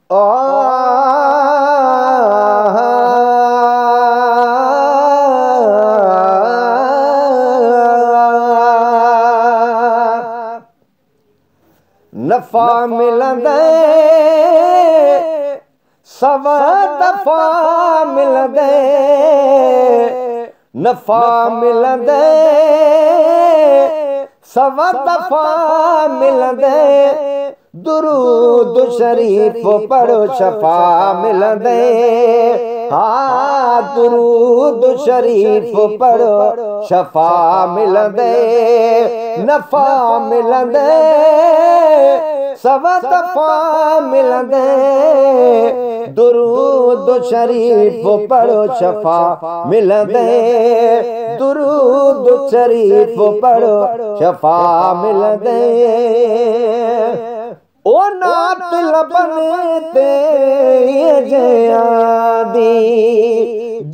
ओ नफा मिलंदे सवा दफा मिलंदे, नफा मिलंदे सवा दफा मिलंदे, दुरूद शरीफ पढ़ो शफा मिलंदे। हाँ दुरूद शरीफ पढ़ो शफा मिलंदे, नफा मिलंदे सवा दफा मिलंदे, दुरूद शरीफ पढ़ो शफा मिलंदे, दुरूद शरीफ पढ़ो शफा मिलंदे। ओ नात लबन ते जयादी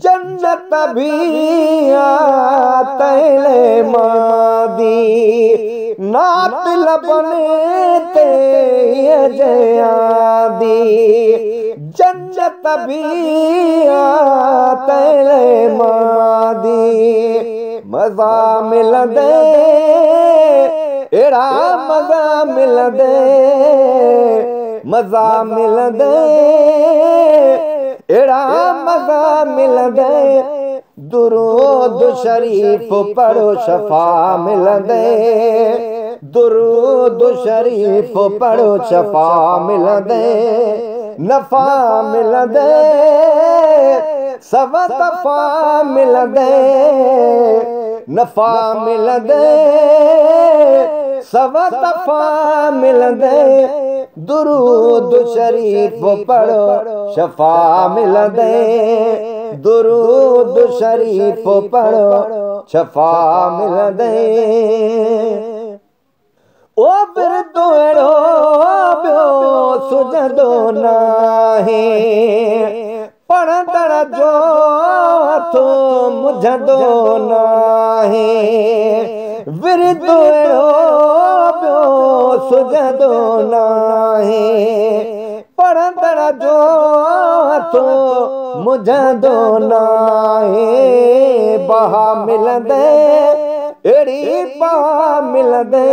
जन्नत भी तैले मादी, नात लबन ते जयादी जन्नत भी तैले मादी, मज़ा मिलंदे एड़ा मज़ा मिलंदे, मज़ा मिलंदे एड़ा मज़ा मिलंदे, दुरूद शरीफ पढ़ो शफा मिलंदे, दुरूद शरीफ पढ़ो शफा मिलंदे, नफा मिलंदे सवा दफा मिलंदे, नफा मिलंदे सवा दफा मिलंदे, दुरूद शरीफ पढ़ो शफा मिलंदे, दुरूद शरीफ पढ़ो शफा मिलंदे। ओ बिरदो अहिड़ो ॿियो सुझंदो नाहे, पढ़ंदड़ जो हथ मुझंदो नाहे, विरदो अहिड़ो ॿियो सुझंदो नाहे, पढ़ंदड़ जो हथ मुझंदो नाहे, बहा मिलंदे एड़ी बहा मिलंदे,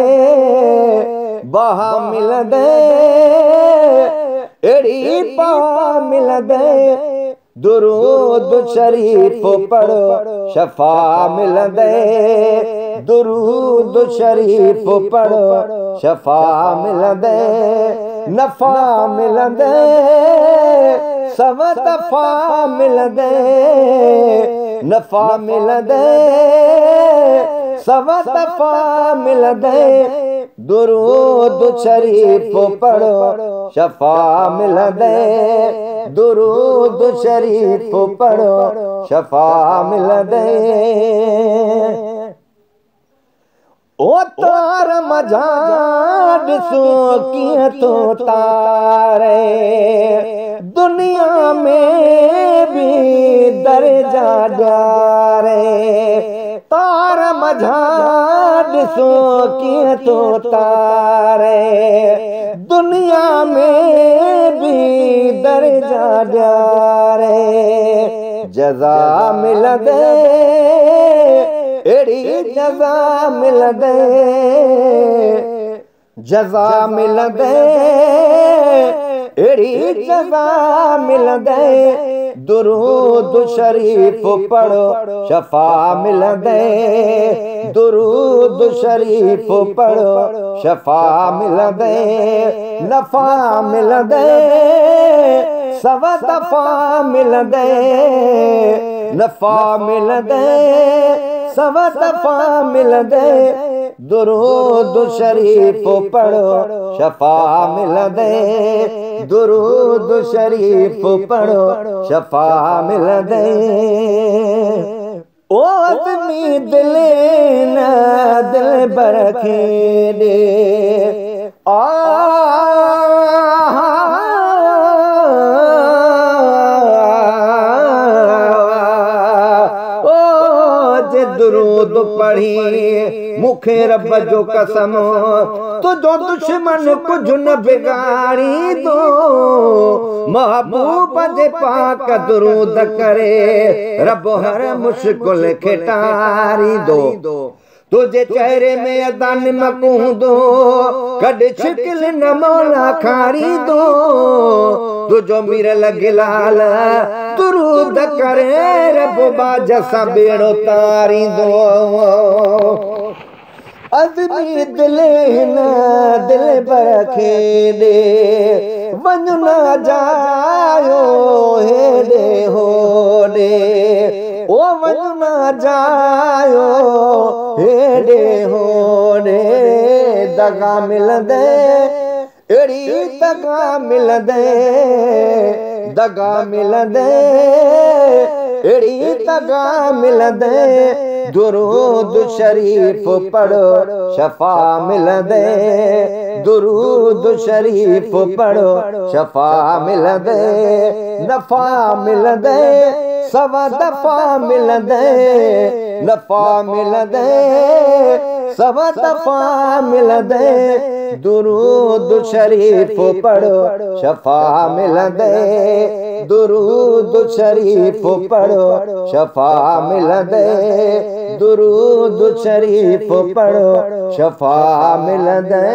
बहा मिलंदे एड़ी बहा मिलंदे, दुरूद शरीफ पढ़ो शफा मिलंदे, दुरूद शरीफ पढ़ो शफा मिलंदे, नफा मिलंदे सवा दफा मिलंदे, नफा मिलंदे सवा दफा मिलंदे, दुरूद शरीफ पढ़ो शफा मिलंदे, दुरूद शरीफ पढ़ो शफा मिलंदे। ओ तार मझा ॾिसो कीअं तो तारे, दुनिया में भी दर्जा ॾियारे, तार मझा ॾिसो कीअं तो तारे, दुनिया में भी दर्जा ॾियारे, जज़ा मिलंदे एड़ी जज़ा मिलंदे, जज़ा मिलंदे एड़ी जज़ा मिलंदे, दुरूद शरीफ पढ़ो शफा मिलंदे, दुरूद शरीफ पढ़ो शफा मिलंदे, नफा मिलंदे सवा दफा मिलंदे, नफा मिलंदे सवा दफा मिलंदे, दुरूद शरीफ पढ़ो शफा मिलंदे, दुरूद शरीफ पढ़ो शफा मिलंदे। ओ आदमी दिले न दिल बरखे दे, दुरूद पढ़ी मुखे रब जो कसम, तुझो दुश्मन कुछ न बिगाड़ी दो, महबूब जे पाक दुरूद करे रब हर मुश्किल खे टारींदो तुझे चेहरे में अदा निमक हूंदो कॾहिं शिकिल न मौला खारींदो तुझो मीरल गिलाल दुरूद करे रब बाज सां बेड़ो तारींदो अज़मी दिले न दिल बरखे दे वञु न जायो हेॾे होॾे ओ वञु न जायो हेॾे होॾे दगा मिलंदे अहिड़ी दगा मिलंदे दगा मिलंदे अहिड़ी दगा मिलंदे दुरूद शरीफ पढ़ो शफा मिलंदे दुरूद शरीफ पढ़ो शफा मिलंदे नफ़ा मिलंदे सवा दफ़ा मिलंदे नफ़ा मिलंदे सवा दफ़ा मिलंदे दुरूद शरीफ पढ़ो शफा मिलंदे दुरूद शरीफ पढ़ो शफा मिलंदे दुरूद शरीफ पढ़ो शफा मिलंदे।